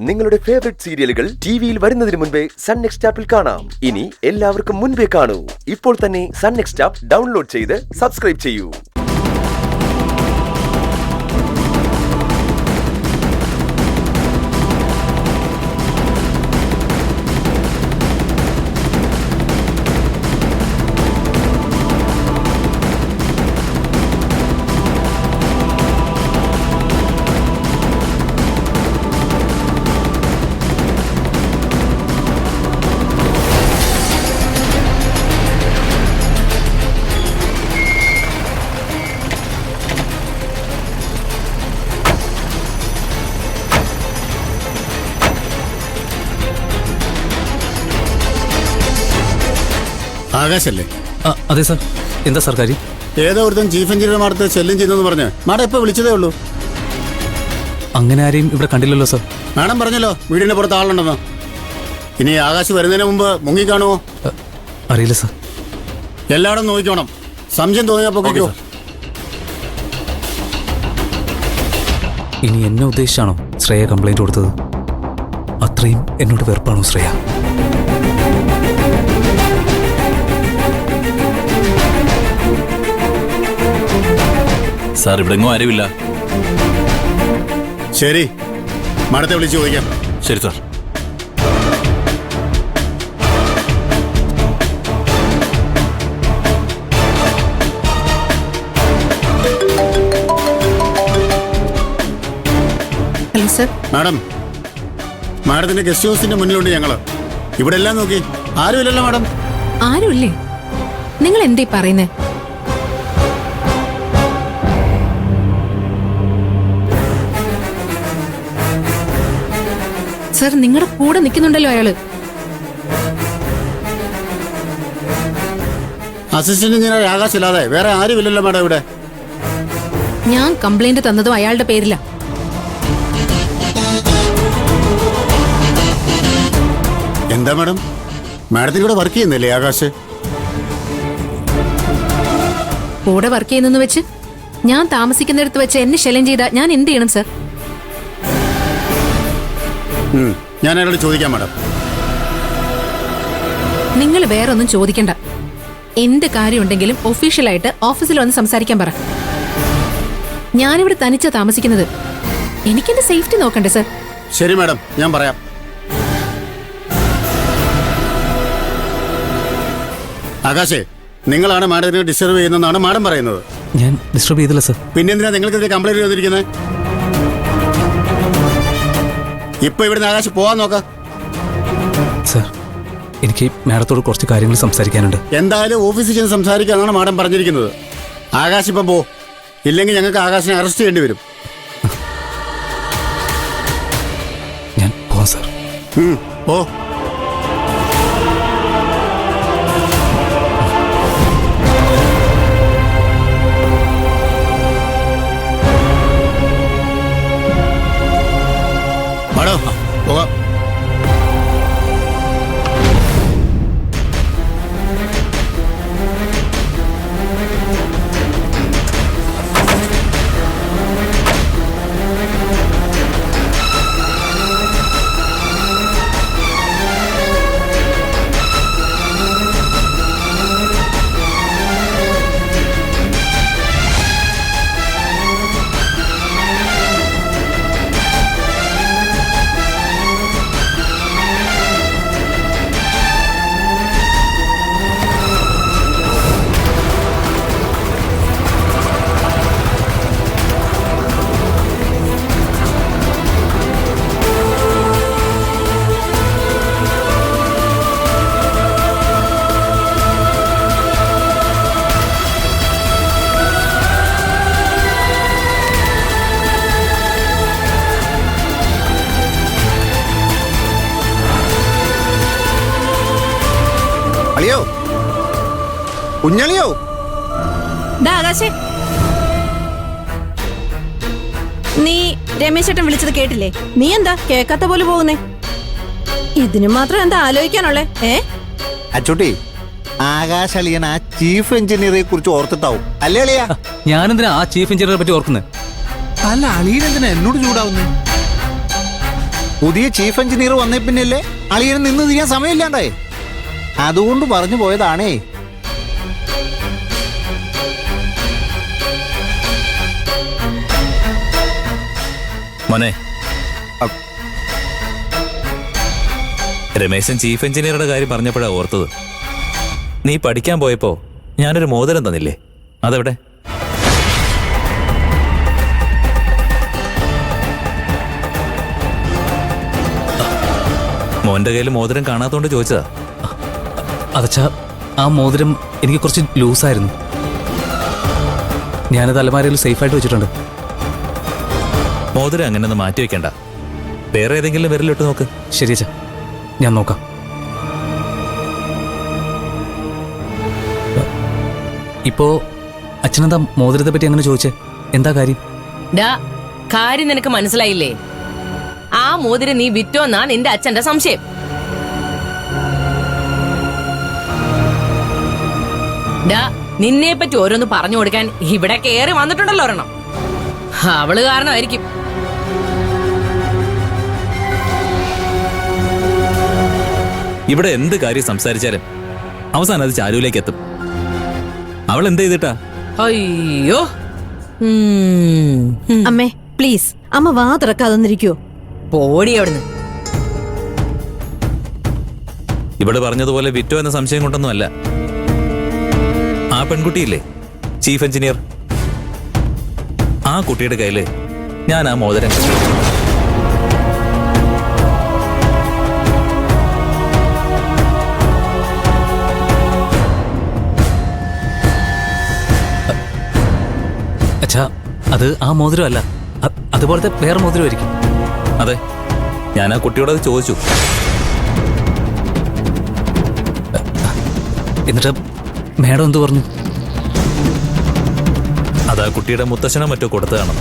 നിങ്ങളുടെ ഫേവറേറ്റ് സീരിയലുകൾ ടിവിയിൽ വരുന്നതിന് മുൻപേ സൺ നെക്സ്റ്റ് ആപ്പിൽ കാണാം. ഇനി എല്ലാവർക്കും മുൻപേ കാണൂ. ഇപ്പോൾ തന്നെ സൺ നെക്സ്റ്റ് ആപ്പ് ഡൗൺലോഡ് ചെയ്ത് സബ്സ്ക്രൈബ് ചെയ്യൂ. ആകാശല്ലേ? അതെ സാർ. എന്താ സാർ കാര്യം? ഏതോ ഒരുത്തൻ ചീഫ് എഞ്ചിനീയർ മാഡത്തെ ശല്യം ചെയ്യുന്നെന്ന് പറഞ്ഞ് മാഡം എപ്പോൾ വിളിച്ചതേ ഉള്ളൂ. അങ്ങനെ ആരെയും ഇവിടെ കണ്ടില്ലല്ലോ സാർ. മാഡം പറഞ്ഞല്ലോ വീടിന്റെ പുറത്ത് ആളുണ്ടെന്ന്. ഇനി ആകാശ് വരുന്നതിന് മുമ്പ് മുങ്ങിക്കാണുമോ? അറിയില്ല സാർ. എല്ലായിടും നോക്കിക്കോണം. സംശയം തോന്നിയാൽ പൊക്കിക്കോ. ഇനി എന്നെ ഉദ്ദേശിച്ചാണോ ശ്രേയ കംപ്ലൈന്റ് കൊടുത്തത്? അത്രയും എന്നോട് വെറുപ്പാണോ ശ്രേയ? സാർ, ഇവിടെ എങ്ങും ആരുമില്ല. ശരി, മാഡത്തെ വിളിച്ച് ചോദിക്കാം. ശരി സാർ. Hello sir. മാഡം, മാഡത്തിന്റെ ഗസ്റ്റ് ഹൗസിന്റെ മുന്നിലുണ്ട് ഞങ്ങള്. ഇവിടെ എല്ലാം നോക്കി ആരുമില്ലല്ലോ മാഡം. ആരുമില്ലേ? നിങ്ങൾ എന്തേ പറയുന്നേ? സർ, നിങ്ങളുടെ കൂടെ നിൽക്കുന്നുണ്ടല്ലോ അയാള്. അസിസ്റ്റന്റ് എഞ്ചിനീയർ ആകാശ് ഇല്ലാതെ വേറെ ആരുമില്ലല്ലോ മാഡം ഇവിടെ. ഞാൻ കംപ്ലൈന്റ് തന്നതും അയാളുടെ പേരില. എന്താ മാഡം, മാഡത്തിന് ഇവിടെ വർക്ക് ചെയ്യുന്നില്ലേ ആകാശ്? കൂടെ വർക്ക് ചെയ്യുന്നെന്ന് വെച്ച് ഞാൻ താമസിക്കുന്നിടത്ത് വെച്ച് എന്നെ ശല്യം ചെയ്താ ഞാൻ എന്ത് ചെയ്യണം സർ? ഞാൻ അയാളോട് ചോദിക്കാം മാഡം. നിങ്ങൾ വേറെ ഒന്നും ചോദിക്കണ്ട. എന്ത് കാര്യമുണ്ടെങ്കിലും ഒഫീഷ്യലായിട്ട് ഓഫീസിൽ വന്ന് സംസാരിക്കാൻ പറ. ഞാനിവിടെ തനിച്ചാ താമസിക്കുന്നത്. എനിക്കെന്റെ സേഫ്റ്റി നോക്കണ്ടേ സർ? ശരി മാഡം, ഞാൻ പറയാം. ആകാശേ, നിങ്ങളാണ് മാഡത്തിനെ ഡിസ്റ്റർബ് ചെയ്യുന്നതെന്നാണ് മാഡം പറയുന്നത്. ഞാൻ ഡിസ്റ്റർബ് ചെയ്തില്ല സർ. പിന്നെന്തിനാ നിങ്ങൾക്കെതിരെ കംപ്ലൈന്റ് ചെയ്തിരിക്കുന്നത്? ഇപ്പൊ ഇവിടുന്ന് ആകാശ് പോവാൻ നോക്ക. സർ, എനിക്ക് മാഡത്തോട് കുറച്ച് കാര്യങ്ങൾ സംസാരിക്കാനുണ്ട്. എന്തായാലും ഓഫീസിൽ ചെന്ന് സംസാരിക്കാനാണ് മാഡം പറഞ്ഞിരിക്കുന്നത്. ആകാശ് ഇപ്പം പോ, ഇല്ലെങ്കിൽ ഞങ്ങൾക്ക് ആകാശിനെ അറസ്റ്റ് ചെയ്യേണ്ടി വരും. ഞാൻ പോവാം സർ. പോ. പോകാം. അളിയോ, കുഞ്ഞളിയോ, ആകാശേ, നീ രമേശ് ചേട്ടൻ വിളിച്ചത് കേട്ടില്ലേ? നീ എന്താ കേക്കാത്ത പോലെ പോകുന്നേ? ഇതിന് മാത്രം എന്താ ആലോചിക്കാനുള്ളേ? അച്ചോട്ടി, ആകാശ് അളിയൻ ആ ചീഫ് എഞ്ചിനീയറെ കുറിച്ച് ഓർത്തിട്ടാവും അല്ലേ അളിയാ? ഞാനെന്തിനാ ആ ചീഫ് എഞ്ചിനീയറെ പറ്റി ഓർക്കുന്നത്? അല്ല, അളിയൻ എന്തിനാ എന്നോട് ചൂടാവുന്നേ? പുതിയ ചീഫ് എഞ്ചിനീയർ വന്നേ പിന്നല്ലേ അളിയന് നിന്ന് തിരിയാൻ സമയമില്ലാണ്ടായി. അതുകൊണ്ട് പറഞ്ഞു പോയതാണേ. മോനെ, രമേശൻ ചീഫ് എഞ്ചിനീയറുടെ കാര്യം പറഞ്ഞപ്പോഴാ ഓർത്തത്. നീ പഠിക്കാൻ പോയപ്പോ ഞാനൊരു മോതിരം തന്നില്ലേ, അതെവിടെ? മോന്റെ കയ്യിൽ മോതിരം കാണാത്തോണ്ട് ചോദിച്ചതാ. അതച്ചാ, ആ മോതിരം എനിക്ക് കുറച്ച് ലൂസായിരുന്നു. ഞാനത് അലമാരയിൽ സേഫായിട്ട് വെച്ചിട്ടുണ്ട്. മോതിരം അങ്ങനെ ഒന്ന് മാറ്റി വെക്കണ്ട, വേറെ ഏതെങ്കിലും വിരലിട്ട് നോക്ക്. ശരി അച്ഛാ, ഞാൻ നോക്കാം. ഇപ്പോ അച്ഛനെന്താ മോതിരത്തെ പറ്റി അങ്ങനെ ചോദിച്ചേ? എന്താ കാര്യം? കാര്യം നിനക്ക് മനസ്സിലായില്ലേ? ആ മോതിരം നീ വിറ്റോന്നാ നിന്റെ അച്ഛന്റെ സംശയം. നിന്നെ പറ്റി ഓരോന്ന് പറഞ്ഞു കൊടുക്കാൻ ഇവിടെ കേറി വന്നിട്ടുണ്ടല്ലോ ഒരെണ്ണം. അവള് കാരണമായിരിക്കും. ഇവിടെ എന്ത് കാര്യം സംസാരിച്ചാലും അവസാനം അത് ചാരുവിലേക്ക് എത്തും. അവൾ എന്ത് ചെയ്തിട്ടാ? അയ്യോ, അമ്മേ പ്ലീസ്, അമ്മ വാ തുറക്കാതൊന്നിരിക്കോ? പോടി അവിടുന്ന്. ഇവിടെ പറഞ്ഞതുപോലെ വിറ്റോ എന്ന സംശയം കൊണ്ടൊന്നും അല്ല. ആ പെൺകുട്ടിയില്ലേ ചീഫ് എഞ്ചിനീയർ, ആ കുട്ടിയുടെ കയ്യില് ഞാൻ ആ മോതിരം കണ്ടു. അച്ഛാ, അത് ആ മോതിരം അല്ല, അതുപോലത്തെ വേറെ മോതിരമായിരിക്കും. അതെ, ഞാൻ ആ കുട്ടിയോട് അത് ചോദിച്ചു. എന്നിട്ട് മേഡം എന്തു പറഞ്ഞു? അത് ആ കുട്ടിയുടെ മുത്തശ്ശനോ മറ്റോ കൊടുത്തതാണ്.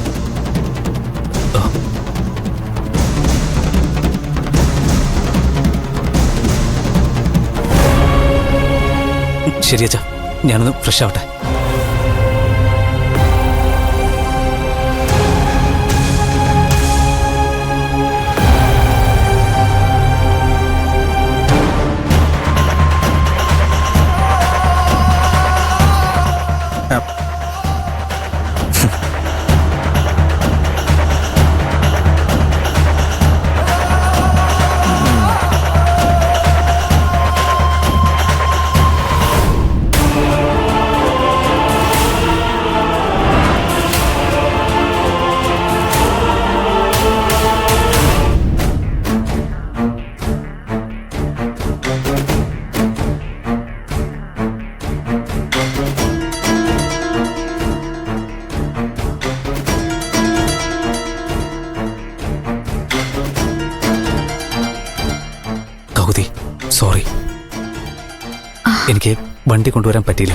ശരി അച്ഛാ, ഞാനൊന്ന് ഫ്രഷ് ആവട്ടെ. സോറി, എനിക്ക് വണ്ടി കൊണ്ടുവരാൻ പറ്റിയില്ല.